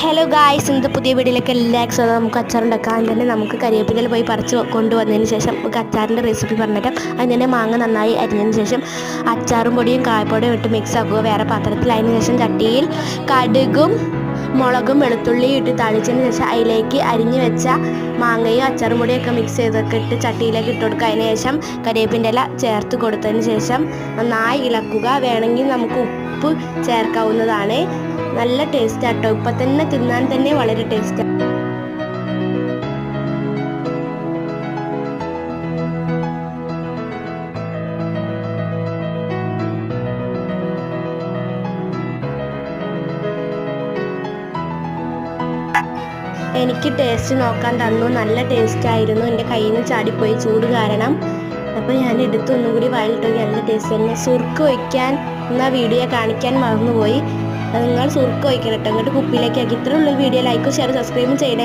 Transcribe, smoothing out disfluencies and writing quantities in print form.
Hello guys, ഇന്നത്തെ പുതിയ വീഡിയോയിലേക്ക് എല്ലാവർക്കും സ്വാഗതം. നമുക്ക് അച്ചാറുണ്ടാക്കാം. അതിന് തന്നെ നമുക്ക് കരിവേപ്പില പോയി പറിച്ച് കൊണ്ടുവന്നതിന് ശേഷം നമുക്ക് അച്ചാറിൻ്റെ റെസിപ്പി പറഞ്ഞിട്ട് അതിന് തന്നെ മാങ്ങ നന്നായി അരിഞ്ഞതിന് ശേഷം അച്ചാറും പൊടിയും കായപ്പൊടിയും ഇട്ട് മിക്സ് ആക്കുക വേറെ പാത്രത്തിൽ. അതിന് ശേഷം ചട്ടിയിൽ കടുകും മുളകും വെളുത്തുള്ളിയും ഇട്ട് തളിച്ചതിന് ശേഷം അതിലേക്ക് അരിഞ്ഞു വെച്ച മാങ്ങയും അച്ചാറും പൊടിയൊക്കെ മിക്സ് ചെയ്തൊക്കെ ഇട്ട് ചട്ടിയിലേക്ക് ഇട്ട് കൊടുക്കുക. അതിന് ശേഷം കരിവേപ്പിൻ്റെ ഇല ചേർത്ത് കൊടുത്തതിന് ശേഷം നന്നായി ഇളക്കുക. വേണമെങ്കിൽ നമുക്ക് ഉപ്പ് ചേർക്കാവുന്നതാണ്. നല്ല ടേസ്റ്റ് ആട്ടോ. ഇപ്പം തന്നെ തിന്നാൻ തന്നെ വളരെ ടേസ്റ്റ്. എനിക്ക് ടേസ്റ്റ് നോക്കാൻ തന്നു. നല്ല ടേസ്റ്റ് ആയിരുന്നു. എൻ്റെ കയ്യിൽ നിന്ന് ചാടിപ്പോയി ചൂട് കാരണം. അപ്പോൾ ഞാൻ എടുത്ത് ഒന്നും കൂടി വായിലിട്ട് നല്ല ടേസ്റ്റ് തന്നെ. സുർക്ക് ഒഴിക്കാൻ എന്നാൽ വീഡിയോ കാണിക്കാൻ മറന്നുപോയി. നിങ്ങൾ സുർക്ക് ഒഴിക്കണം കേട്ടോ. എന്നിട്ട് കുപ്പിയിലേക്ക് ആക്കി. ഇത്രയുള്ള വീഡിയോ ലൈക്കും ഷെയർ സബ്സ്ക്രൈബും ചെയ്യണേ.